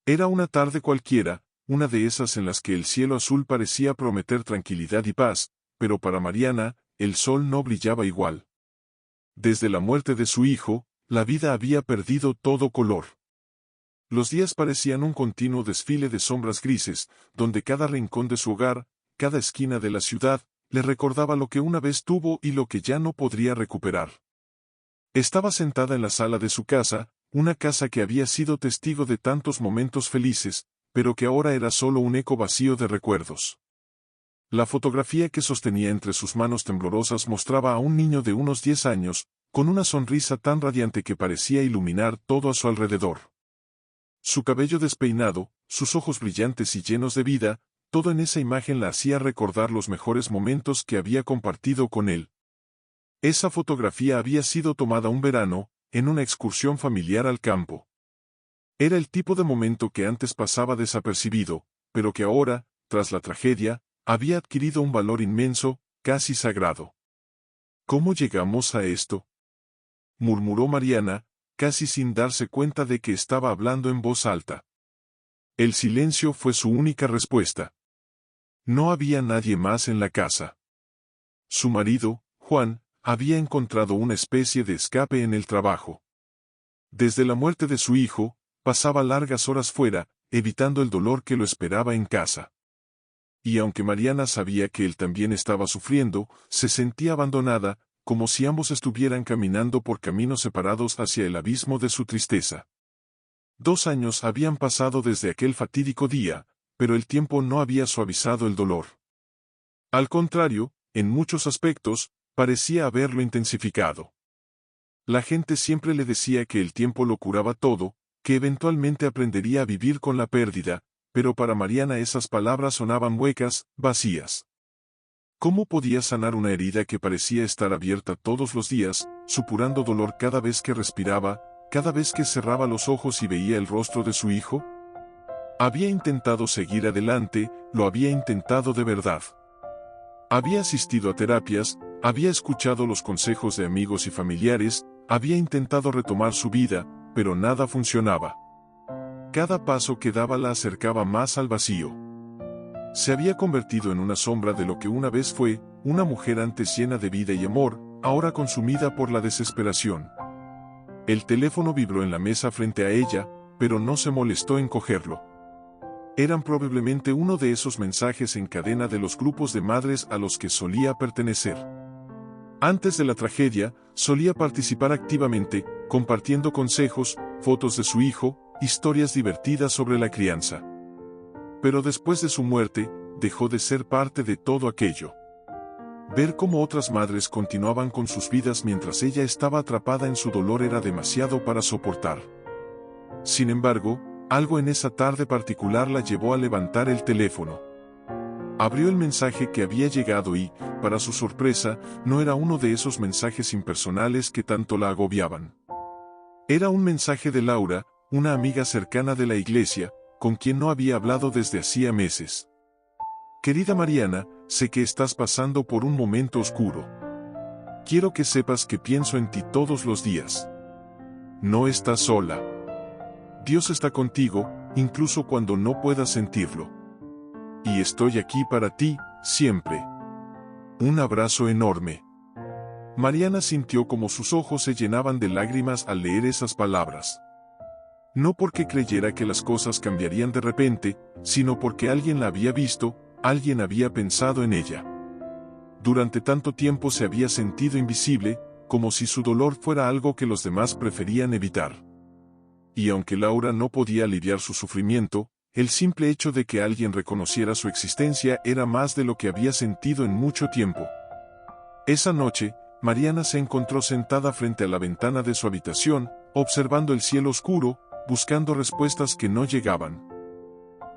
Era una tarde cualquiera, una de esas en las que el cielo azul parecía prometer tranquilidad y paz, pero para Mariana, el sol no brillaba igual. Desde la muerte de su hijo, la vida había perdido todo color. Los días parecían un continuo desfile de sombras grises, donde cada rincón de su hogar, cada esquina de la ciudad, le recordaba lo que una vez tuvo y lo que ya no podría recuperar. Estaba sentada en la sala de su casa, una casa que había sido testigo de tantos momentos felices, pero que ahora era solo un eco vacío de recuerdos. La fotografía que sostenía entre sus manos temblorosas mostraba a un niño de unos 10 años, con una sonrisa tan radiante que parecía iluminar todo a su alrededor. Su cabello despeinado, sus ojos brillantes y llenos de vida, todo en esa imagen la hacía recordar los mejores momentos que había compartido con él. Esa fotografía había sido tomada un verano, en una excursión familiar al campo. Era el tipo de momento que antes pasaba desapercibido, pero que ahora, tras la tragedia, había adquirido un valor inmenso, casi sagrado. ¿Cómo llegamos a esto?, murmuró Mariana, casi sin darse cuenta de que estaba hablando en voz alta. El silencio fue su única respuesta. No había nadie más en la casa. Su marido, Juan, había encontrado una especie de escape en el trabajo. Desde la muerte de su hijo, pasaba largas horas fuera, evitando el dolor que lo esperaba en casa. Y aunque Mariana sabía que él también estaba sufriendo, se sentía abandonada, como si ambos estuvieran caminando por caminos separados hacia el abismo de su tristeza. 2 años habían pasado desde aquel fatídico día, pero el tiempo no había suavizado el dolor. Al contrario, en muchos aspectos, parecía haberlo intensificado. La gente siempre le decía que el tiempo lo curaba todo, que eventualmente aprendería a vivir con la pérdida, pero para Mariana esas palabras sonaban huecas, vacías. ¿Cómo podía sanar una herida que parecía estar abierta todos los días, supurando dolor cada vez que respiraba, cada vez que cerraba los ojos y veía el rostro de su hijo? Había intentado seguir adelante, lo había intentado de verdad. Había asistido a terapias, había escuchado los consejos de amigos y familiares, había intentado retomar su vida, pero nada funcionaba. Cada paso que daba la acercaba más al vacío. Se había convertido en una sombra de lo que una vez fue, una mujer antes llena de vida y amor, ahora consumida por la desesperación. El teléfono vibró en la mesa frente a ella, pero no se molestó en cogerlo. Eran probablemente uno de esos mensajes en cadena de los grupos de madres a los que solía pertenecer. Antes de la tragedia, solía participar activamente, compartiendo consejos, fotos de su hijo, historias divertidas sobre la crianza. Pero después de su muerte, dejó de ser parte de todo aquello. Ver cómo otras madres continuaban con sus vidas mientras ella estaba atrapada en su dolor era demasiado para soportar. Sin embargo, algo en esa tarde particular la llevó a levantar el teléfono. Abrió el mensaje que había llegado y, para su sorpresa, no era uno de esos mensajes impersonales que tanto la agobiaban. Era un mensaje de Laura, una amiga cercana de la iglesia, con quien no había hablado desde hacía meses. Querida Mariana, sé que estás pasando por un momento oscuro. Quiero que sepas que pienso en ti todos los días. No estás sola. Dios está contigo, incluso cuando no puedas sentirlo. Y estoy aquí para ti, siempre. Un abrazo enorme. Mariana sintió como sus ojos se llenaban de lágrimas al leer esas palabras. No porque creyera que las cosas cambiarían de repente, sino porque alguien la había visto, alguien había pensado en ella. Durante tanto tiempo se había sentido invisible, como si su dolor fuera algo que los demás preferían evitar. Y aunque Laura no podía aliviar su sufrimiento, el simple hecho de que alguien reconociera su existencia era más de lo que había sentido en mucho tiempo. Esa noche, Mariana se encontró sentada frente a la ventana de su habitación, observando el cielo oscuro, buscando respuestas que no llegaban.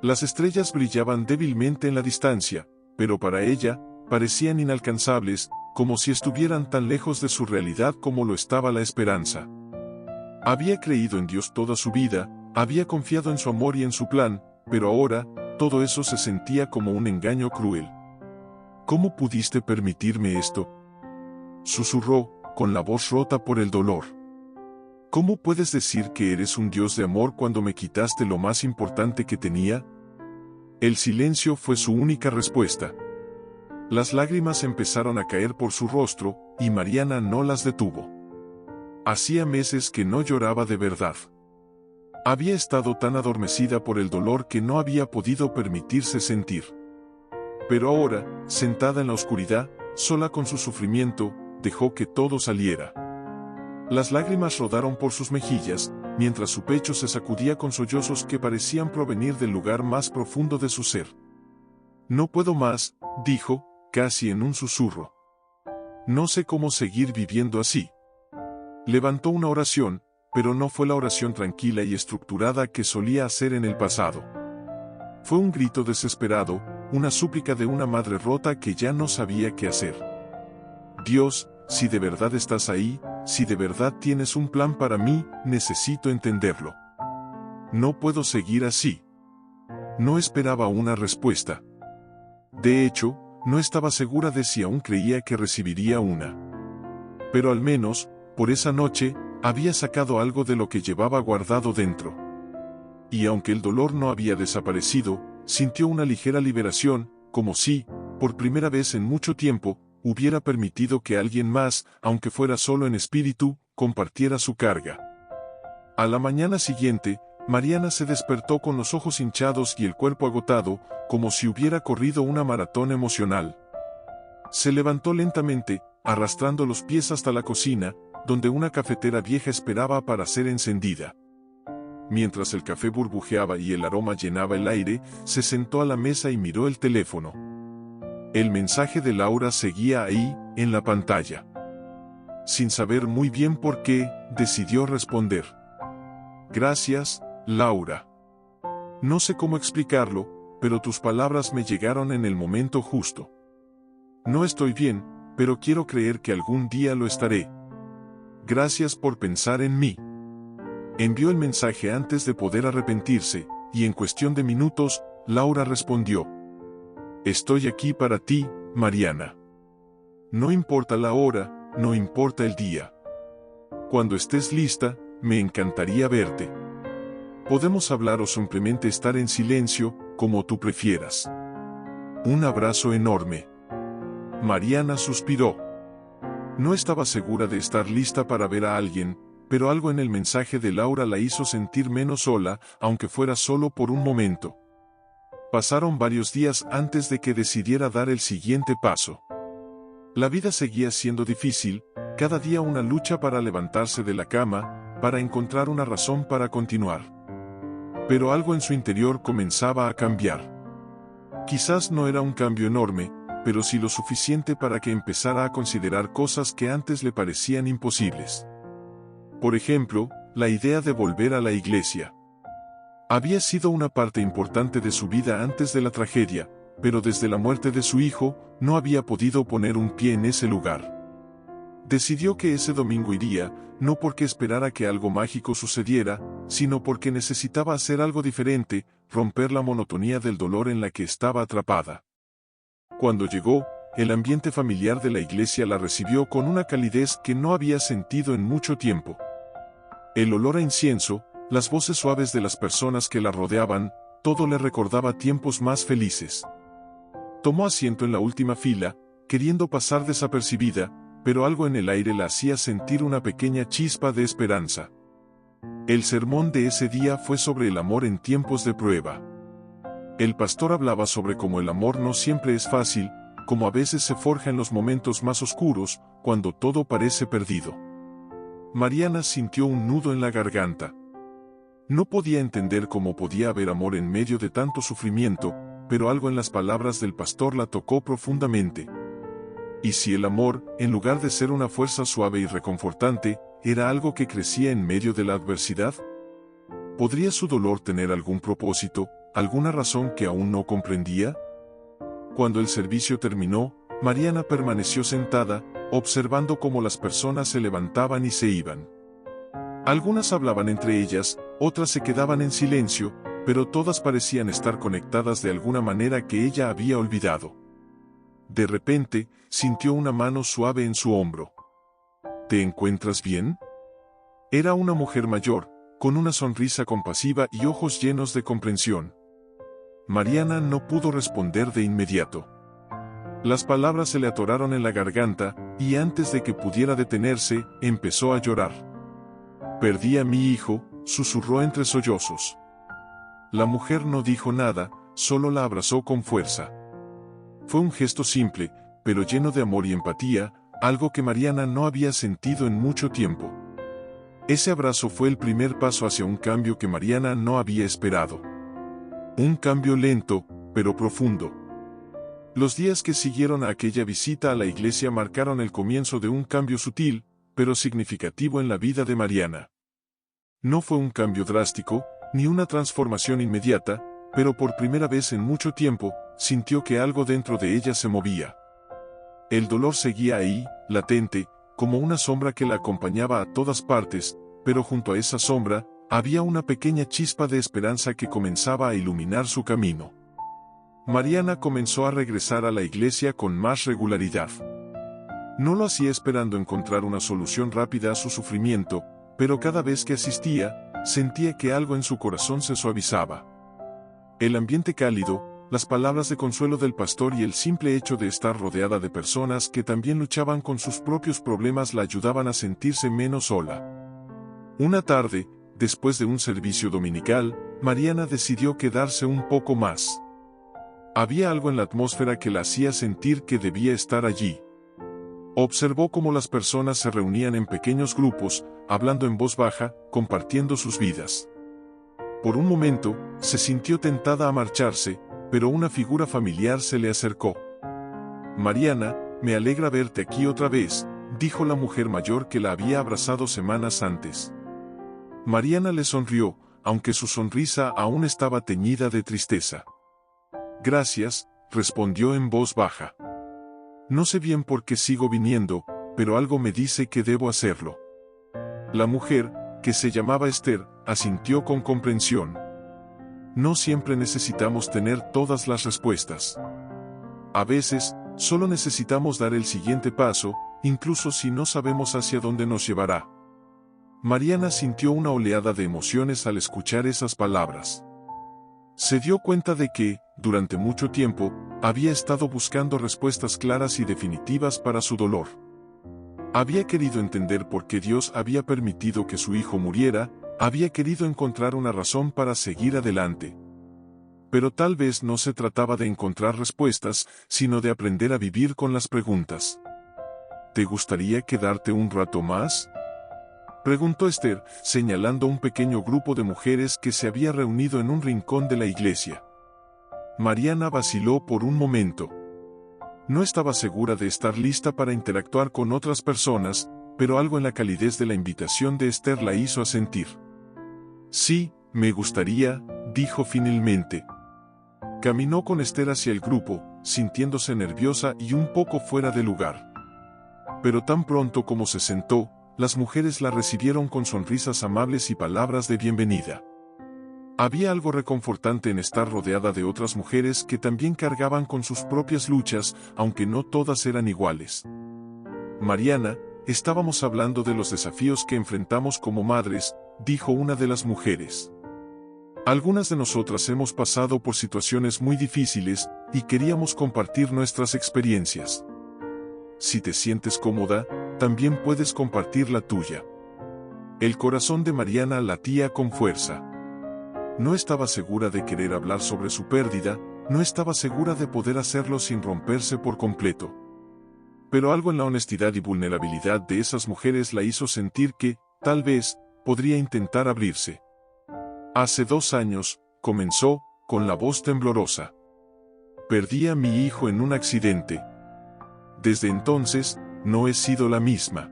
Las estrellas brillaban débilmente en la distancia, pero para ella, parecían inalcanzables, como si estuvieran tan lejos de su realidad como lo estaba la esperanza. Había creído en Dios toda su vida, había confiado en su amor y en su plan, pero ahora, todo eso se sentía como un engaño cruel. ¿Cómo pudiste permitirme esto?, susurró, con la voz rota por el dolor. ¿Cómo puedes decir que eres un Dios de amor cuando me quitaste lo más importante que tenía? El silencio fue su única respuesta. Las lágrimas empezaron a caer por su rostro, y Mariana no las detuvo. Hacía meses que no lloraba de verdad. Había estado tan adormecida por el dolor que no había podido permitirse sentir. Pero ahora, sentada en la oscuridad, sola con su sufrimiento, dejó que todo saliera. Las lágrimas rodaron por sus mejillas, mientras su pecho se sacudía con sollozos que parecían provenir del lugar más profundo de su ser. No puedo más, dijo, casi en un susurro. No sé cómo seguir viviendo así. Levantó una oración, pero no fue la oración tranquila y estructurada que solía hacer en el pasado. Fue un grito desesperado, una súplica de una madre rota que ya no sabía qué hacer. Dios, si de verdad estás ahí, si de verdad tienes un plan para mí, necesito entenderlo. No puedo seguir así. No esperaba una respuesta. De hecho, no estaba segura de si aún creía que recibiría una. Pero al menos, por esa noche, había sacado algo de lo que llevaba guardado dentro. Y aunque el dolor no había desaparecido, sintió una ligera liberación, como si, por primera vez en mucho tiempo, hubiera permitido que alguien más, aunque fuera solo en espíritu, compartiera su carga. A la mañana siguiente, Mariana se despertó con los ojos hinchados y el cuerpo agotado, como si hubiera corrido una maratón emocional. Se levantó lentamente, arrastrando los pies hasta la cocina, donde una cafetera vieja esperaba para ser encendida. Mientras el café burbujeaba y el aroma llenaba el aire, se sentó a la mesa y miró el teléfono. El mensaje de Laura seguía ahí, en la pantalla. Sin saber muy bien por qué, decidió responder. Gracias, Laura. No sé cómo explicarlo, pero tus palabras me llegaron en el momento justo. No estoy bien, pero quiero creer que algún día lo estaré. Gracias por pensar en mí. Envió el mensaje antes de poder arrepentirse, y en cuestión de minutos, Laura respondió. Estoy aquí para ti, Mariana. No importa la hora, no importa el día. Cuando estés lista, me encantaría verte. Podemos hablar o simplemente estar en silencio, como tú prefieras. Un abrazo enorme. Mariana suspiró. No estaba segura de estar lista para ver a alguien, pero algo en el mensaje de Laura la hizo sentir menos sola, aunque fuera solo por un momento. Pasaron varios días antes de que decidiera dar el siguiente paso. La vida seguía siendo difícil, cada día una lucha para levantarse de la cama, para encontrar una razón para continuar. Pero algo en su interior comenzaba a cambiar. Quizás no era un cambio enorme, pero sí lo suficiente para que empezara a considerar cosas que antes le parecían imposibles. Por ejemplo, la idea de volver a la iglesia. Había sido una parte importante de su vida antes de la tragedia, pero desde la muerte de su hijo, no había podido poner un pie en ese lugar. Decidió que ese domingo iría, no porque esperara que algo mágico sucediera, sino porque necesitaba hacer algo diferente, romper la monotonía del dolor en la que estaba atrapada. Cuando llegó, el ambiente familiar de la iglesia la recibió con una calidez que no había sentido en mucho tiempo. El olor a incienso, las voces suaves de las personas que la rodeaban, todo le recordaba tiempos más felices. Tomó asiento en la última fila, queriendo pasar desapercibida, pero algo en el aire la hacía sentir una pequeña chispa de esperanza. El sermón de ese día fue sobre el amor en tiempos de prueba. El pastor hablaba sobre cómo el amor no siempre es fácil, como a veces se forja en los momentos más oscuros, cuando todo parece perdido. Mariana sintió un nudo en la garganta. No podía entender cómo podía haber amor en medio de tanto sufrimiento, pero algo en las palabras del pastor la tocó profundamente. ¿Y si el amor, en lugar de ser una fuerza suave y reconfortante, era algo que crecía en medio de la adversidad? ¿Podría su dolor tener algún propósito, alguna razón que aún no comprendía? Cuando el servicio terminó, Mariana permaneció sentada, observando cómo las personas se levantaban y se iban. Algunas hablaban entre ellas, otras se quedaban en silencio, pero todas parecían estar conectadas de alguna manera que ella había olvidado. De repente, sintió una mano suave en su hombro. ¿Te encuentras bien? Era una mujer mayor, con una sonrisa compasiva y ojos llenos de comprensión. Mariana no pudo responder de inmediato. Las palabras se le atoraron en la garganta, y antes de que pudiera detenerse, empezó a llorar. «Perdí a mi hijo», susurró entre sollozos. La mujer no dijo nada, solo la abrazó con fuerza. Fue un gesto simple, pero lleno de amor y empatía, algo que Mariana no había sentido en mucho tiempo. Ese abrazo fue el primer paso hacia un cambio que Mariana no había esperado. Un cambio lento, pero profundo. Los días que siguieron a aquella visita a la iglesia marcaron el comienzo de un cambio sutil, pero significativo en la vida de Mariana. No fue un cambio drástico, ni una transformación inmediata, pero por primera vez en mucho tiempo, sintió que algo dentro de ella se movía. El dolor seguía ahí, latente, como una sombra que la acompañaba a todas partes, pero junto a esa sombra, había una pequeña chispa de esperanza que comenzaba a iluminar su camino. Mariana comenzó a regresar a la iglesia con más regularidad. No lo hacía esperando encontrar una solución rápida a su sufrimiento, pero cada vez que asistía, sentía que algo en su corazón se suavizaba. El ambiente cálido, las palabras de consuelo del pastor y el simple hecho de estar rodeada de personas que también luchaban con sus propios problemas la ayudaban a sentirse menos sola. Una tarde, después de un servicio dominical, Mariana decidió quedarse un poco más. Había algo en la atmósfera que la hacía sentir que debía estar allí. Observó cómo las personas se reunían en pequeños grupos, hablando en voz baja, compartiendo sus vidas. Por un momento, se sintió tentada a marcharse, pero una figura familiar se le acercó. «Mariana, me alegra verte aquí otra vez», dijo la mujer mayor que la había abrazado semanas antes. Mariana le sonrió, aunque su sonrisa aún estaba teñida de tristeza. «Gracias», respondió en voz baja. «No sé bien por qué sigo viniendo, pero algo me dice que debo hacerlo». La mujer, que se llamaba Esther, asintió con comprensión. No siempre necesitamos tener todas las respuestas. A veces, solo necesitamos dar el siguiente paso, incluso si no sabemos hacia dónde nos llevará. Mariana sintió una oleada de emociones al escuchar esas palabras. Se dio cuenta de que, durante mucho tiempo, había estado buscando respuestas claras y definitivas para su dolor. Había querido entender por qué Dios había permitido que su hijo muriera, había querido encontrar una razón para seguir adelante. Pero tal vez no se trataba de encontrar respuestas, sino de aprender a vivir con las preguntas. ¿Te gustaría quedarte un rato más?, preguntó Esther, señalando un pequeño grupo de mujeres que se había reunido en un rincón de la iglesia. Mariana vaciló por un momento. No estaba segura de estar lista para interactuar con otras personas, pero algo en la calidez de la invitación de Esther la hizo asentir. «Sí, me gustaría», dijo finalmente. Caminó con Esther hacia el grupo, sintiéndose nerviosa y un poco fuera de lugar. Pero tan pronto como se sentó, las mujeres la recibieron con sonrisas amables y palabras de bienvenida. Había algo reconfortante en estar rodeada de otras mujeres que también cargaban con sus propias luchas, aunque no todas eran iguales. «Mariana, estábamos hablando de los desafíos que enfrentamos como madres», dijo una de las mujeres. «Algunas de nosotras hemos pasado por situaciones muy difíciles, y queríamos compartir nuestras experiencias. Si te sientes cómoda, también puedes compartir la tuya». El corazón de Mariana latía con fuerza. No estaba segura de querer hablar sobre su pérdida, no estaba segura de poder hacerlo sin romperse por completo. Pero algo en la honestidad y vulnerabilidad de esas mujeres la hizo sentir que, tal vez, podría intentar abrirse. «Hace 2 años», comenzó, con la voz temblorosa. «Perdí a mi hijo en un accidente. Desde entonces, no he sido la misma.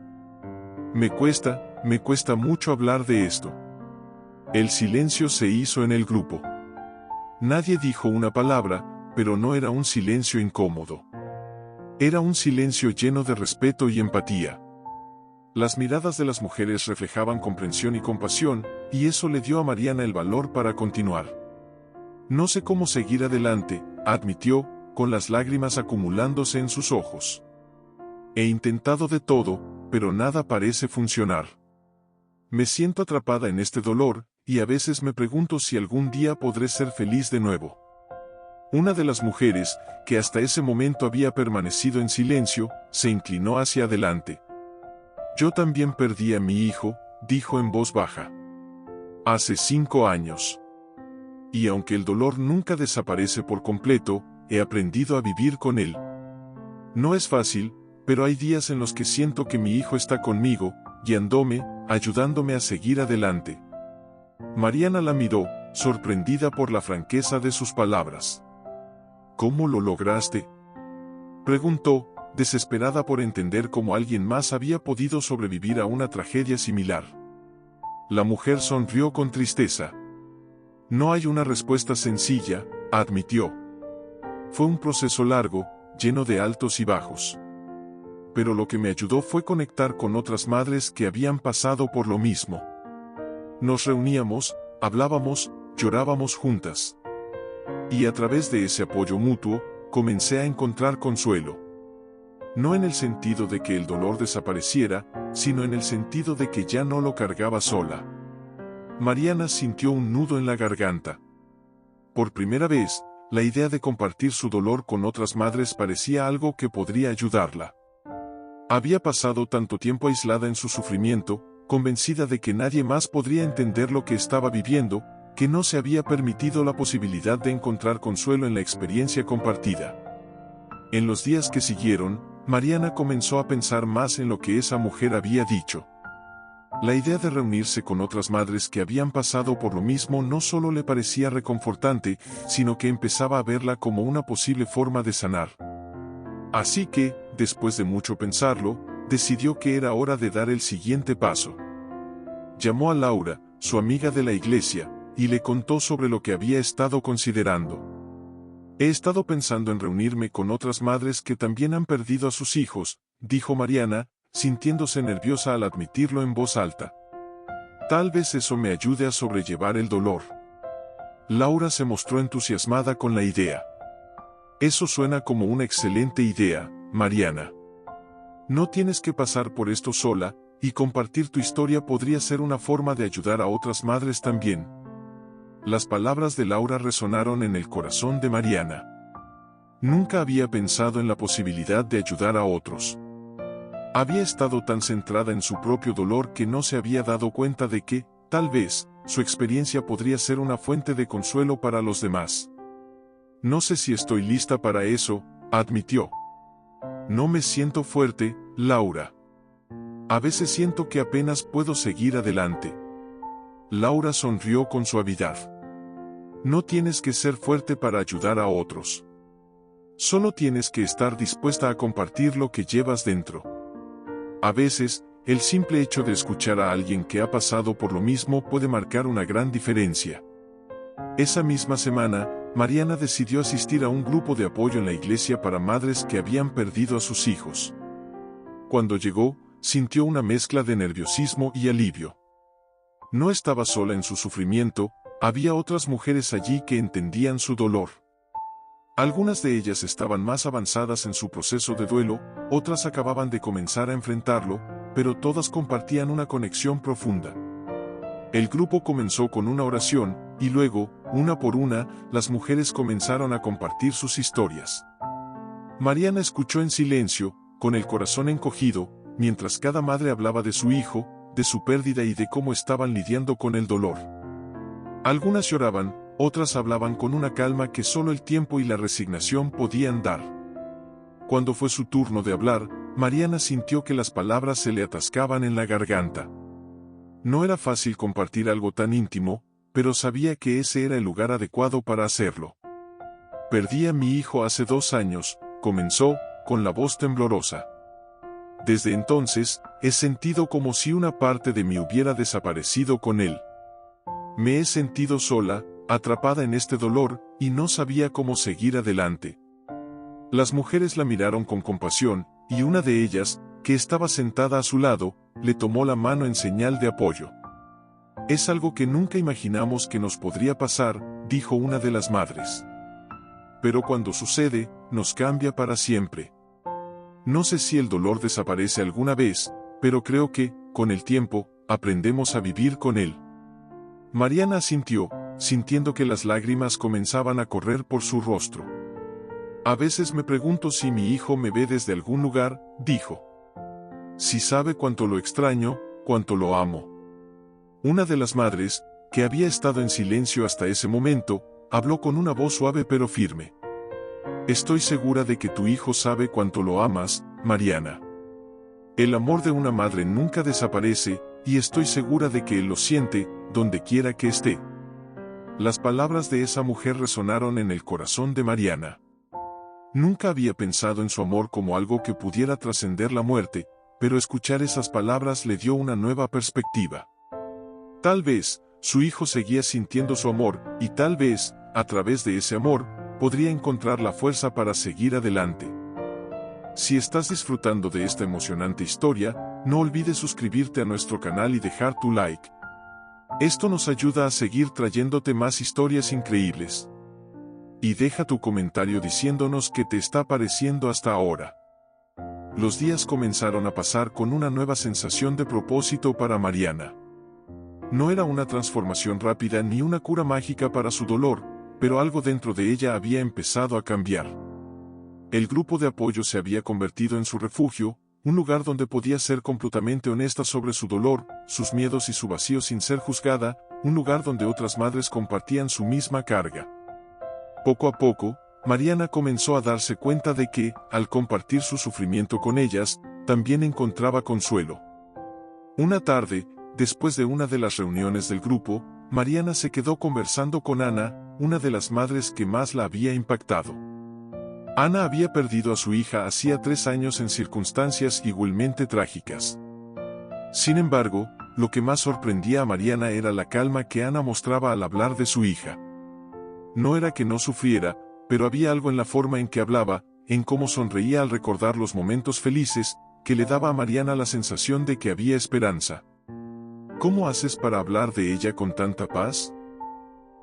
Me cuesta mucho hablar de esto». El silencio se hizo en el grupo. Nadie dijo una palabra, pero no era un silencio incómodo. Era un silencio lleno de respeto y empatía. Las miradas de las mujeres reflejaban comprensión y compasión, y eso le dio a Mariana el valor para continuar. «No sé cómo seguir adelante», admitió, con las lágrimas acumulándose en sus ojos. «He intentado de todo, pero nada parece funcionar. Me siento atrapada en este dolor, y a veces me pregunto si algún día podré ser feliz de nuevo. Una de las mujeres, que hasta ese momento había permanecido en silencio, se inclinó hacia adelante. Yo también perdí a mi hijo, dijo en voz baja. Hace 5 años. Y aunque el dolor nunca desaparece por completo, he aprendido a vivir con él. No es fácil, pero hay días en los que siento que mi hijo está conmigo, guiándome, ayudándome a seguir adelante. Mariana la miró, sorprendida por la franqueza de sus palabras. ¿Cómo lo lograste?, preguntó, desesperada por entender cómo alguien más había podido sobrevivir a una tragedia similar. La mujer sonrió con tristeza. No hay una respuesta sencilla, admitió. Fue un proceso largo, lleno de altos y bajos. Pero lo que me ayudó fue conectar con otras madres que habían pasado por lo mismo. Nos reuníamos, hablábamos, llorábamos juntas. Y a través de ese apoyo mutuo, comencé a encontrar consuelo. No en el sentido de que el dolor desapareciera, sino en el sentido de que ya no lo cargaba sola. Mariana sintió un nudo en la garganta. Por primera vez, la idea de compartir su dolor con otras madres parecía algo que podría ayudarla. Había pasado tanto tiempo aislada en su sufrimiento, convencida de que nadie más podría entender lo que estaba viviendo, que no se había permitido la posibilidad de encontrar consuelo en la experiencia compartida. En los días que siguieron, Mariana comenzó a pensar más en lo que esa mujer había dicho. La idea de reunirse con otras madres que habían pasado por lo mismo no solo le parecía reconfortante, sino que empezaba a verla como una posible forma de sanar. Así que, después de mucho pensarlo, decidió que era hora de dar el siguiente paso. Llamó a Laura, su amiga de la iglesia, y le contó sobre lo que había estado considerando. He estado pensando en reunirme con otras madres que también han perdido a sus hijos, dijo Mariana, sintiéndose nerviosa al admitirlo en voz alta. Tal vez eso me ayude a sobrellevar el dolor. Laura se mostró entusiasmada con la idea. Eso suena como una excelente idea, Mariana. No tienes que pasar por esto sola, y compartir tu historia podría ser una forma de ayudar a otras madres también. Las palabras de Laura resonaron en el corazón de Mariana. Nunca había pensado en la posibilidad de ayudar a otros. Había estado tan centrada en su propio dolor que no se había dado cuenta de que, tal vez, su experiencia podría ser una fuente de consuelo para los demás. No sé si estoy lista para eso, admitió. No me siento fuerte, Laura. A veces siento que apenas puedo seguir adelante. Laura sonrió con suavidad. No tienes que ser fuerte para ayudar a otros. Solo tienes que estar dispuesta a compartir lo que llevas dentro. A veces, el simple hecho de escuchar a alguien que ha pasado por lo mismo puede marcar una gran diferencia. Esa misma semana, Mariana decidió asistir a un grupo de apoyo en la iglesia para madres que habían perdido a sus hijos. Cuando llegó, sintió una mezcla de nerviosismo y alivio. No estaba sola en su sufrimiento, había otras mujeres allí que entendían su dolor. Algunas de ellas estaban más avanzadas en su proceso de duelo, otras acababan de comenzar a enfrentarlo, pero todas compartían una conexión profunda. El grupo comenzó con una oración, y luego, una por una, las mujeres comenzaron a compartir sus historias. Mariana escuchó en silencio, con el corazón encogido, mientras cada madre hablaba de su hijo, de su pérdida y de cómo estaban lidiando con el dolor. Algunas lloraban, otras hablaban con una calma que solo el tiempo y la resignación podían dar. Cuando fue su turno de hablar, Mariana sintió que las palabras se le atascaban en la garganta. No era fácil compartir algo tan íntimo, pero sabía que ese era el lugar adecuado para hacerlo. Perdí a mi hijo hace 2 años, comenzó, con la voz temblorosa. Desde entonces, he sentido como si una parte de mí hubiera desaparecido con él. Me he sentido sola, atrapada en este dolor, y no sabía cómo seguir adelante. Las mujeres la miraron con compasión, y una de ellas, que estaba sentada a su lado, le tomó la mano en señal de apoyo. Es algo que nunca imaginamos que nos podría pasar, dijo una de las madres. Pero cuando sucede, nos cambia para siempre. No sé si el dolor desaparece alguna vez, pero creo que, con el tiempo, aprendemos a vivir con él. Mariana asintió, sintiendo que las lágrimas comenzaban a correr por su rostro. A veces me pregunto si mi hijo me ve desde algún lugar, dijo. Si sabe cuánto lo extraño, cuánto lo amo. Una de las madres, que había estado en silencio hasta ese momento, habló con una voz suave pero firme. Estoy segura de que tu hijo sabe cuánto lo amas, Mariana. El amor de una madre nunca desaparece, y estoy segura de que él lo siente, donde quiera que esté. Las palabras de esa mujer resonaron en el corazón de Mariana. Nunca había pensado en su amor como algo que pudiera trascender la muerte, pero escuchar esas palabras le dio una nueva perspectiva. Tal vez, su hijo seguía sintiendo su amor, y tal vez, a través de ese amor, podría encontrar la fuerza para seguir adelante. Si estás disfrutando de esta emocionante historia, no olvides suscribirte a nuestro canal y dejar tu like. Esto nos ayuda a seguir trayéndote más historias increíbles. Y deja tu comentario diciéndonos qué te está pareciendo hasta ahora. Los días comenzaron a pasar con una nueva sensación de propósito para Mariana. No era una transformación rápida ni una cura mágica para su dolor, pero algo dentro de ella había empezado a cambiar. El grupo de apoyo se había convertido en su refugio, un lugar donde podía ser completamente honesta sobre su dolor, sus miedos y su vacío sin ser juzgada, un lugar donde otras madres compartían su misma carga. Poco a poco, Mariana comenzó a darse cuenta de que, al compartir su sufrimiento con ellas, también encontraba consuelo. Una tarde, después de una de las reuniones del grupo, Mariana se quedó conversando con Ana, una de las madres que más la había impactado. Ana había perdido a su hija hacía 3 años en circunstancias igualmente trágicas. Sin embargo, lo que más sorprendía a Mariana era la calma que Ana mostraba al hablar de su hija. No era que no sufriera, pero había algo en la forma en que hablaba, en cómo sonreía al recordar los momentos felices, que le daba a Mariana la sensación de que había esperanza. ¿Cómo haces para hablar de ella con tanta paz?,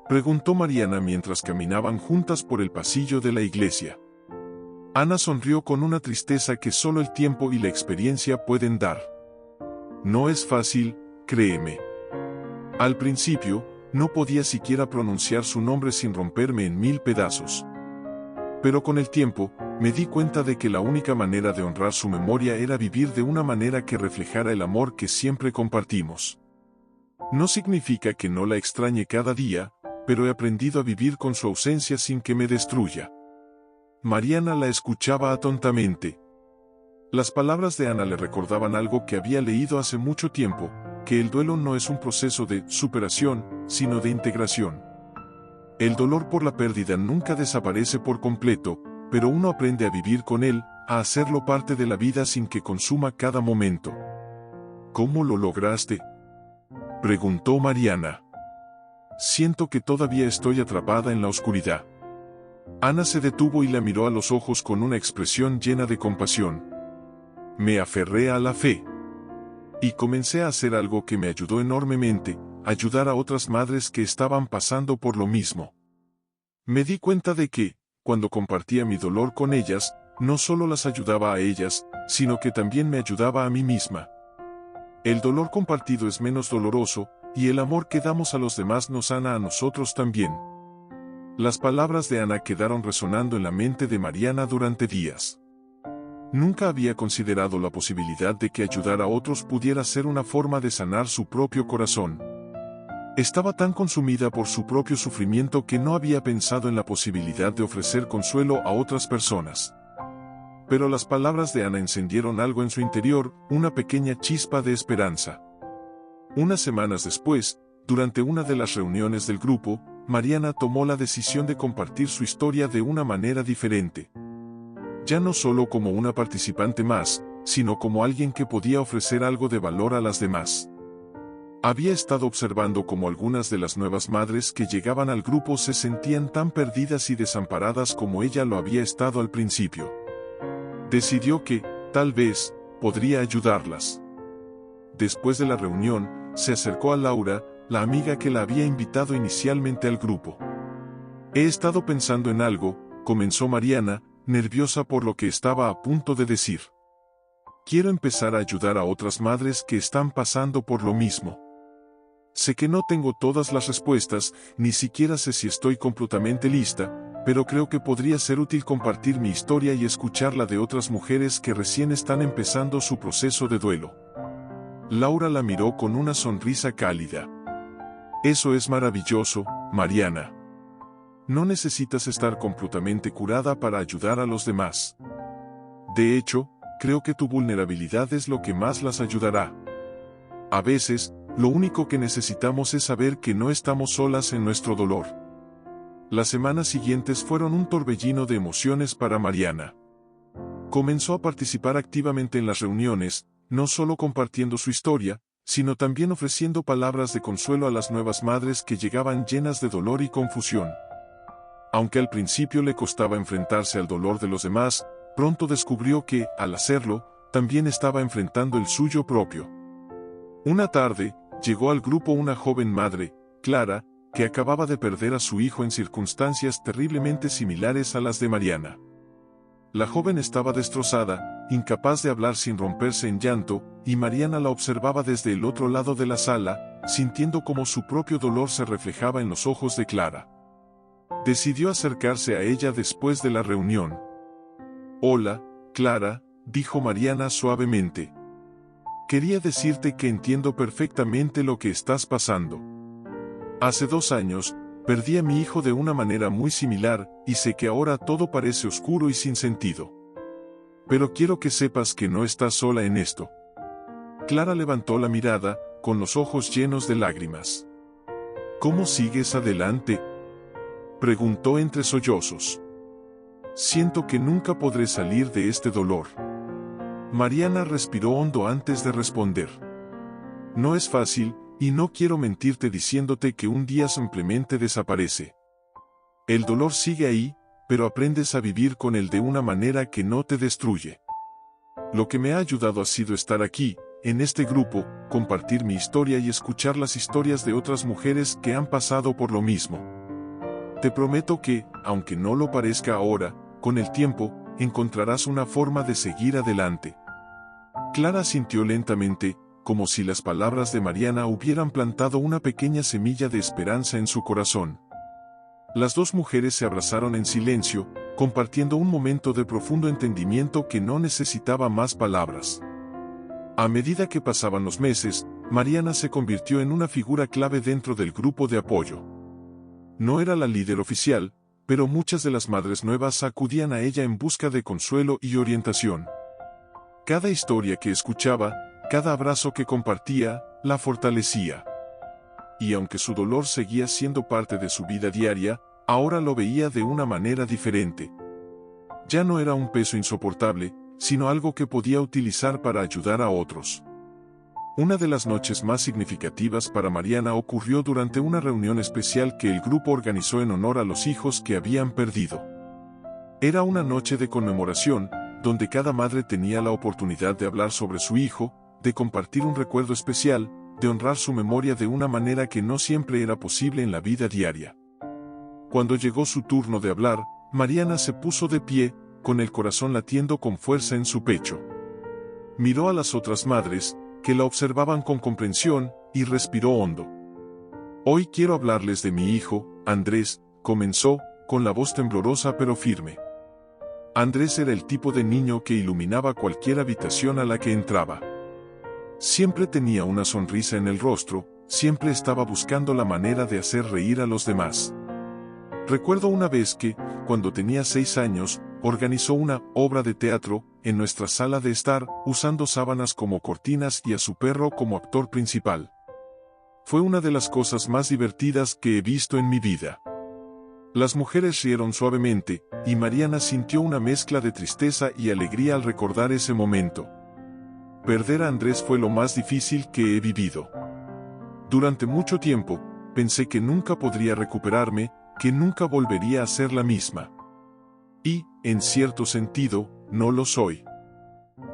preguntó Mariana mientras caminaban juntas por el pasillo de la iglesia. Ana sonrió con una tristeza que solo el tiempo y la experiencia pueden dar. No es fácil, créeme. Al principio, no podía siquiera pronunciar su nombre sin romperme en 1000 pedazos. Pero con el tiempo, me di cuenta de que la única manera de honrar su memoria era vivir de una manera que reflejara el amor que siempre compartimos. No significa que no la extrañe cada día, pero he aprendido a vivir con su ausencia sin que me destruya. Mariana la escuchaba atontamente. Las palabras de Ana le recordaban algo que había leído hace mucho tiempo, que el duelo no es un proceso de superación, sino de integración. El dolor por la pérdida nunca desaparece por completo, pero uno aprende a vivir con él, a hacerlo parte de la vida sin que consuma cada momento. ¿Cómo lo lograste?, preguntó Mariana. Siento que todavía estoy atrapada en la oscuridad. Ana se detuvo y la miró a los ojos con una expresión llena de compasión. Me aferré a la fe. Y comencé a hacer algo que me ayudó enormemente, ayudar a otras madres que estaban pasando por lo mismo. Me di cuenta de que, cuando compartía mi dolor con ellas, no solo las ayudaba a ellas, sino que también me ayudaba a mí misma. El dolor compartido es menos doloroso, y el amor que damos a los demás nos sana a nosotros también. Las palabras de Ana quedaron resonando en la mente de Mariana durante días. Nunca había considerado la posibilidad de que ayudar a otros pudiera ser una forma de sanar su propio corazón. Estaba tan consumida por su propio sufrimiento que no había pensado en la posibilidad de ofrecer consuelo a otras personas. Pero las palabras de Ana encendieron algo en su interior, una pequeña chispa de esperanza. Unas semanas después, durante una de las reuniones del grupo, Mariana tomó la decisión de compartir su historia de una manera diferente. Ya no solo como una participante más, sino como alguien que podía ofrecer algo de valor a las demás. Había estado observando cómo algunas de las nuevas madres que llegaban al grupo se sentían tan perdidas y desamparadas como ella lo había estado al principio. Decidió que, tal vez, podría ayudarlas. Después de la reunión, se acercó a Laura, la amiga que la había invitado inicialmente al grupo. He estado pensando en algo, comenzó Mariana, nerviosa por lo que estaba a punto de decir. Quiero empezar a ayudar a otras madres que están pasando por lo mismo. Sé que no tengo todas las respuestas, ni siquiera sé si estoy completamente lista, pero creo que podría ser útil compartir mi historia y escucharla de otras mujeres que recién están empezando su proceso de duelo. Laura la miró con una sonrisa cálida. Eso es maravilloso, Mariana. No necesitas estar completamente curada para ayudar a los demás. De hecho, creo que tu vulnerabilidad es lo que más las ayudará. A veces, lo único que necesitamos es saber que no estamos solas en nuestro dolor. Las semanas siguientes fueron un torbellino de emociones para Mariana. Comenzó a participar activamente en las reuniones, no solo compartiendo su historia, sino también ofreciendo palabras de consuelo a las nuevas madres que llegaban llenas de dolor y confusión. Aunque al principio le costaba enfrentarse al dolor de los demás, pronto descubrió que, al hacerlo, también estaba enfrentando el suyo propio. Una tarde, llegó al grupo una joven madre, Clara, que acababa de perder a su hijo en circunstancias terriblemente similares a las de Mariana. La joven estaba destrozada, incapaz de hablar sin romperse en llanto, y Mariana la observaba desde el otro lado de la sala, sintiendo cómo su propio dolor se reflejaba en los ojos de Clara. Decidió acercarse a ella después de la reunión. «Hola, Clara», dijo Mariana suavemente. «Quería decirte que entiendo perfectamente lo que estás pasando. Hace 2 años, perdí a mi hijo de una manera muy similar, y sé que ahora todo parece oscuro y sin sentido. Pero quiero que sepas que no estás sola en esto». Clara levantó la mirada, con los ojos llenos de lágrimas. «¿Cómo sigues adelante?», preguntó entre sollozos. «Siento que nunca podré salir de este dolor». Mariana respiró hondo antes de responder. «No es fácil, y no quiero mentirte diciéndote que un día simplemente desaparece. El dolor sigue ahí, pero aprendes a vivir con él de una manera que no te destruye. Lo que me ha ayudado ha sido estar aquí, en este grupo, compartir mi historia y escuchar las historias de otras mujeres que han pasado por lo mismo. Te prometo que, aunque no lo parezca ahora, con el tiempo, encontrarás una forma de seguir adelante». Clara sintió lentamente, como si las palabras de Mariana hubieran plantado una pequeña semilla de esperanza en su corazón. Las dos mujeres se abrazaron en silencio, compartiendo un momento de profundo entendimiento que no necesitaba más palabras. A medida que pasaban los meses, Mariana se convirtió en una figura clave dentro del grupo de apoyo. No era la líder oficial, pero muchas de las madres nuevas acudían a ella en busca de consuelo y orientación. Cada historia que escuchaba, cada abrazo que compartía, la fortalecía. Y aunque su dolor seguía siendo parte de su vida diaria, ahora lo veía de una manera diferente. Ya no era un peso insoportable, sino algo que podía utilizar para ayudar a otros. Una de las noches más significativas para Mariana ocurrió durante una reunión especial que el grupo organizó en honor a los hijos que habían perdido. Era una noche de conmemoración, donde cada madre tenía la oportunidad de hablar sobre su hijo, de compartir un recuerdo especial, de honrar su memoria de una manera que no siempre era posible en la vida diaria. Cuando llegó su turno de hablar, Mariana se puso de pie, con el corazón latiendo con fuerza en su pecho. Miró a las otras madres, que la observaban con comprensión, y respiró hondo. «Hoy quiero hablarles de mi hijo, Andrés», comenzó, con la voz temblorosa pero firme. Andrés era el tipo de niño que iluminaba cualquier habitación a la que entraba. Siempre tenía una sonrisa en el rostro, siempre estaba buscando la manera de hacer reír a los demás. Recuerdo una vez que, cuando tenía 6 años, organizó una obra de teatro en nuestra sala de estar, usando sábanas como cortinas y a su perro como actor principal. Fue una de las cosas más divertidas que he visto en mi vida. Las mujeres rieron suavemente, y Mariana sintió una mezcla de tristeza y alegría al recordar ese momento. Perder a Andrés fue lo más difícil que he vivido. Durante mucho tiempo, pensé que nunca podría recuperarme, que nunca volvería a ser la misma. Y, en cierto sentido, no lo soy.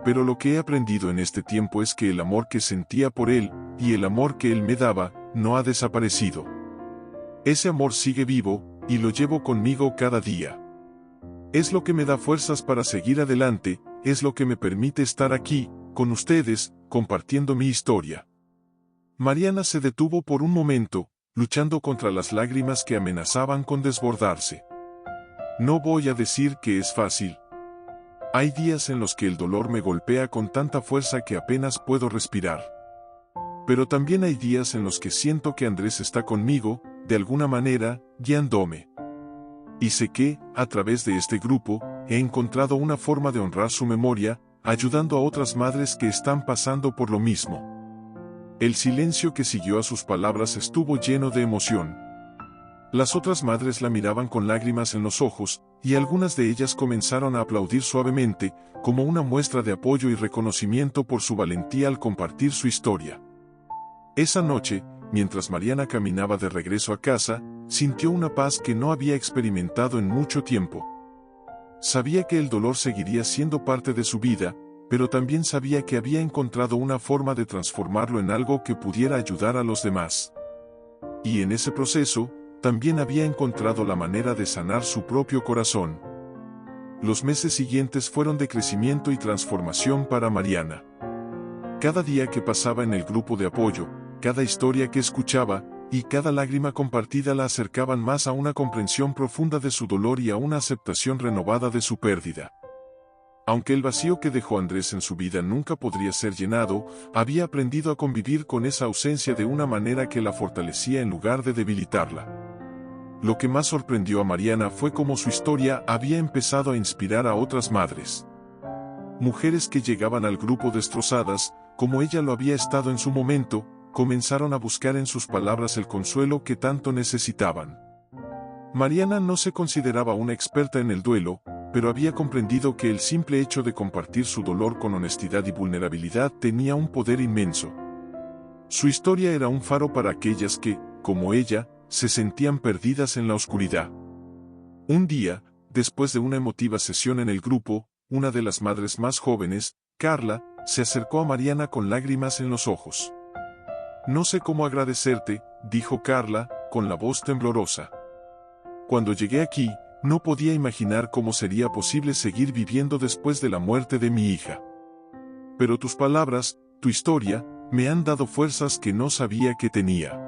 Pero lo que he aprendido en este tiempo es que el amor que sentía por él, y el amor que él me daba, no ha desaparecido. Ese amor sigue vivo, y lo llevo conmigo cada día. Es lo que me da fuerzas para seguir adelante, es lo que me permite estar aquí, con ustedes, compartiendo mi historia. Mariana se detuvo por un momento, luchando contra las lágrimas que amenazaban con desbordarse. No voy a decir que es fácil. Hay días en los que el dolor me golpea con tanta fuerza que apenas puedo respirar. Pero también hay días en los que siento que Andrés está conmigo, de alguna manera, guiándome. Y sé que, a través de este grupo, he encontrado una forma de honrar su memoria, ayudando a otras madres que están pasando por lo mismo. El silencio que siguió a sus palabras estuvo lleno de emoción. Las otras madres la miraban con lágrimas en los ojos, y algunas de ellas comenzaron a aplaudir suavemente, como una muestra de apoyo y reconocimiento por su valentía al compartir su historia. Esa noche, mientras Mariana caminaba de regreso a casa, sintió una paz que no había experimentado en mucho tiempo. Sabía que el dolor seguiría siendo parte de su vida, pero también sabía que había encontrado una forma de transformarlo en algo que pudiera ayudar a los demás. Y en ese proceso, también había encontrado la manera de sanar su propio corazón. Los meses siguientes fueron de crecimiento y transformación para Mariana. Cada día que pasaba en el grupo de apoyo, cada historia que escuchaba, y cada lágrima compartida la acercaban más a una comprensión profunda de su dolor y a una aceptación renovada de su pérdida. Aunque el vacío que dejó Andrés en su vida nunca podría ser llenado, había aprendido a convivir con esa ausencia de una manera que la fortalecía en lugar de debilitarla. Lo que más sorprendió a Mariana fue cómo su historia había empezado a inspirar a otras madres. Mujeres que llegaban al grupo destrozadas, como ella lo había estado en su momento, comenzaron a buscar en sus palabras el consuelo que tanto necesitaban. Mariana no se consideraba una experta en el duelo, pero había comprendido que el simple hecho de compartir su dolor con honestidad y vulnerabilidad tenía un poder inmenso. Su historia era un faro para aquellas que, como ella, se sentían perdidas en la oscuridad. Un día, después de una emotiva sesión en el grupo, una de las madres más jóvenes, Carla, se acercó a Mariana con lágrimas en los ojos. «No sé cómo agradecerte», dijo Carla, con la voz temblorosa. «Cuando llegué aquí, no podía imaginar cómo sería posible seguir viviendo después de la muerte de mi hija. Pero tus palabras, tu historia, me han dado fuerzas que no sabía que tenía.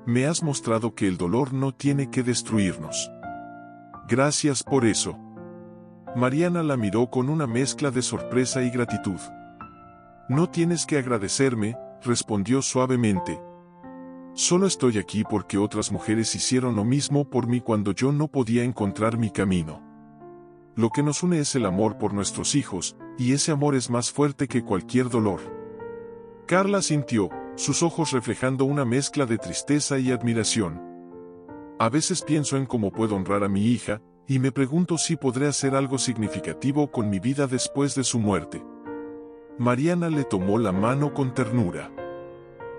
Me has mostrado que el dolor no tiene que destruirnos. Gracias por eso». Mariana la miró con una mezcla de sorpresa y gratitud. «No tienes que agradecerme», respondió suavemente. «Solo estoy aquí porque otras mujeres hicieron lo mismo por mí cuando yo no podía encontrar mi camino. Lo que nos une es el amor por nuestros hijos, y ese amor es más fuerte que cualquier dolor». Carla sintió, sus ojos reflejando una mezcla de tristeza y admiración. «A veces pienso en cómo puedo honrar a mi hija, y me pregunto si podré hacer algo significativo con mi vida después de su muerte». Mariana le tomó la mano con ternura.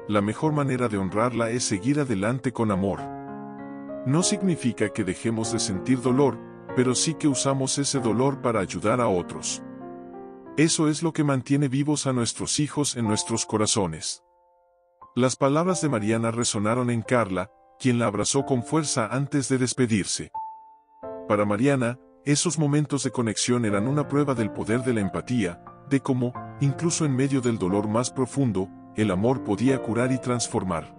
La mejor manera de honrarla es seguir adelante con amor. No significa que dejemos de sentir dolor, pero sí que usamos ese dolor para ayudar a otros. Eso es lo que mantiene vivos a nuestros hijos en nuestros corazones. Las palabras de Mariana resonaron en Carla, quien la abrazó con fuerza antes de despedirse. Para Mariana, esos momentos de conexión eran una prueba del poder de la empatía, de cómo, incluso en medio del dolor más profundo, el amor podía curar y transformar.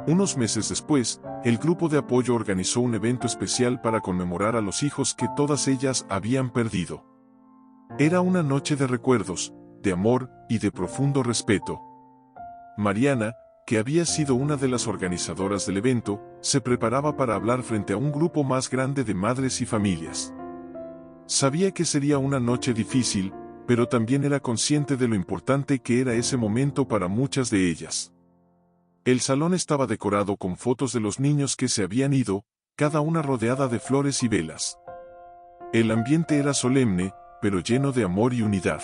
Unos meses después, el grupo de apoyo organizó un evento especial para conmemorar a los hijos que todas ellas habían perdido. Era una noche de recuerdos, de amor y de profundo respeto. Mariana, que había sido una de las organizadoras del evento, se preparaba para hablar frente a un grupo más grande de madres y familias. Sabía que sería una noche difícil, pero también era consciente de lo importante que era ese momento para muchas de ellas. El salón estaba decorado con fotos de los niños que se habían ido, cada una rodeada de flores y velas. El ambiente era solemne, pero lleno de amor y unidad.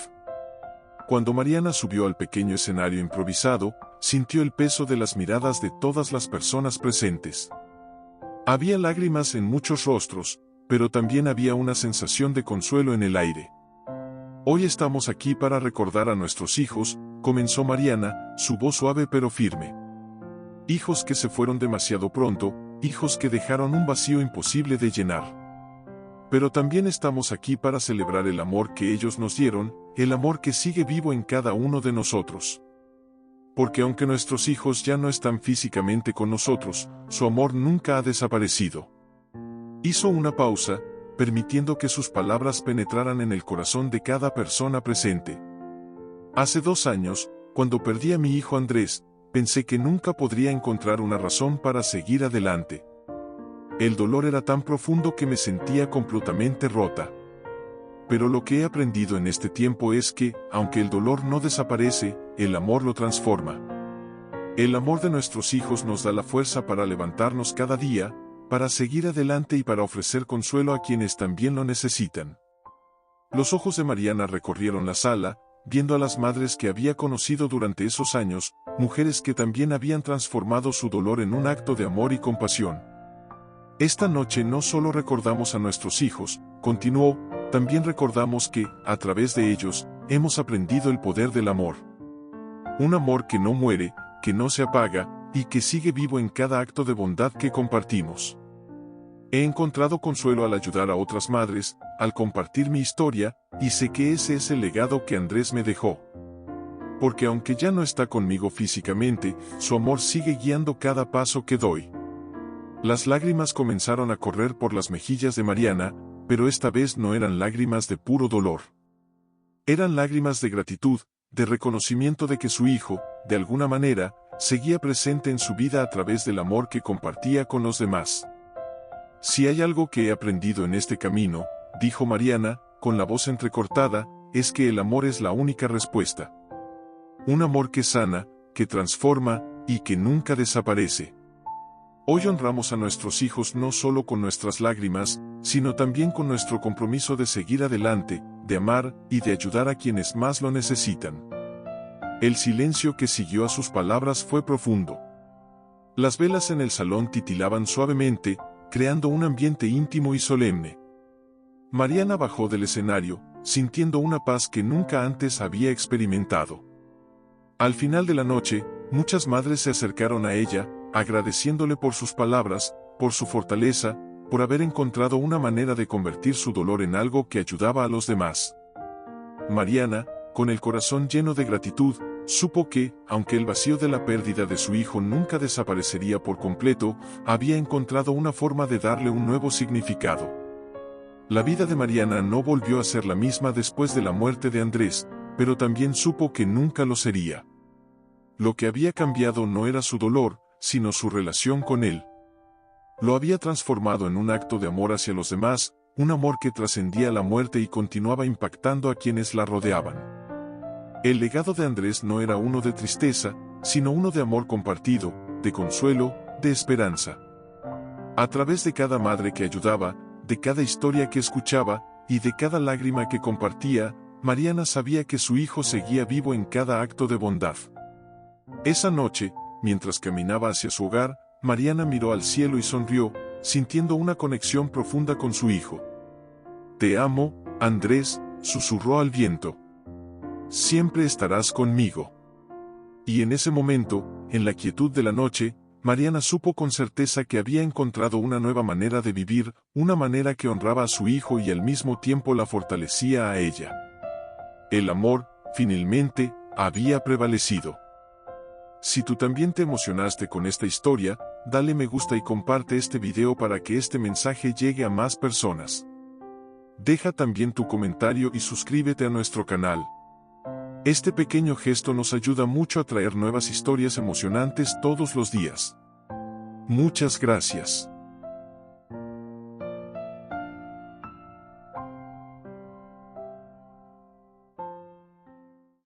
Cuando Mariana subió al pequeño escenario improvisado, sintió el peso de las miradas de todas las personas presentes. Había lágrimas en muchos rostros, pero también había una sensación de consuelo en el aire. «Hoy estamos aquí para recordar a nuestros hijos», comenzó Mariana, su voz suave pero firme. «Hijos que se fueron demasiado pronto, hijos que dejaron un vacío imposible de llenar. Pero también estamos aquí para celebrar el amor que ellos nos dieron, el amor que sigue vivo en cada uno de nosotros. Porque aunque nuestros hijos ya no están físicamente con nosotros, su amor nunca ha desaparecido. Hizo una pausa, permitiendo que sus palabras penetraran en el corazón de cada persona presente. Hace 2 años, cuando perdí a mi hijo Andrés, pensé que nunca podría encontrar una razón para seguir adelante. El dolor era tan profundo que me sentía completamente rota. Pero lo que he aprendido en este tiempo es que, aunque el dolor no desaparece, el amor lo transforma. El amor de nuestros hijos nos da la fuerza para levantarnos cada día, para seguir adelante y para ofrecer consuelo a quienes también lo necesitan. Los ojos de Mariana recorrieron la sala, viendo a las madres que había conocido durante esos años, mujeres que también habían transformado su dolor en un acto de amor y compasión. Esta noche no solo recordamos a nuestros hijos, continuó, también recordamos que, a través de ellos, hemos aprendido el poder del amor. Un amor que no muere, que no se apaga, y que sigue vivo en cada acto de bondad que compartimos. He encontrado consuelo al ayudar a otras madres, al compartir mi historia, y sé que ese es el legado que Andrés me dejó. Porque aunque ya no está conmigo físicamente, su amor sigue guiando cada paso que doy. Las lágrimas comenzaron a correr por las mejillas de Mariana, pero esta vez no eran lágrimas de puro dolor. Eran lágrimas de gratitud, de reconocimiento de que su hijo, de alguna manera, seguía presente en su vida a través del amor que compartía con los demás. Si hay algo que he aprendido en este camino, dijo Mariana, con la voz entrecortada, es que el amor es la única respuesta. Un amor que sana, que transforma, y que nunca desaparece. Hoy honramos a nuestros hijos no solo con nuestras lágrimas, sino también con nuestro compromiso de seguir adelante, de amar y de ayudar a quienes más lo necesitan. El silencio que siguió a sus palabras fue profundo. Las velas en el salón titilaban suavemente, creando un ambiente íntimo y solemne. Mariana bajó del escenario, sintiendo una paz que nunca antes había experimentado. Al final de la noche, muchas madres se acercaron a ella, agradeciéndole por sus palabras, por su fortaleza, por haber encontrado una manera de convertir su dolor en algo que ayudaba a los demás. Mariana, con el corazón lleno de gratitud, supo que, aunque el vacío de la pérdida de su hijo nunca desaparecería por completo, había encontrado una forma de darle un nuevo significado. La vida de Mariana no volvió a ser la misma después de la muerte de Andrés, pero también supo que nunca lo sería. Lo que había cambiado no era su dolor, sino su relación con él. Lo había transformado en un acto de amor hacia los demás, un amor que trascendía la muerte y continuaba impactando a quienes la rodeaban. El legado de Andrés no era uno de tristeza, sino uno de amor compartido, de consuelo, de esperanza. A través de cada madre que ayudaba, de cada historia que escuchaba, y de cada lágrima que compartía, Mariana sabía que su hijo seguía vivo en cada acto de bondad. Esa noche, mientras caminaba hacia su hogar, Mariana miró al cielo y sonrió, sintiendo una conexión profunda con su hijo. «Te amo, Andrés», susurró al viento. «Siempre estarás conmigo». Y en ese momento, en la quietud de la noche, Mariana supo con certeza que había encontrado una nueva manera de vivir, una manera que honraba a su hijo y al mismo tiempo la fortalecía a ella. El amor, finalmente, había prevalecido. Si tú también te emocionaste con esta historia, dale me gusta y comparte este video para que este mensaje llegue a más personas. Deja también tu comentario y suscríbete a nuestro canal. Este pequeño gesto nos ayuda mucho a traer nuevas historias emocionantes todos los días. Muchas gracias.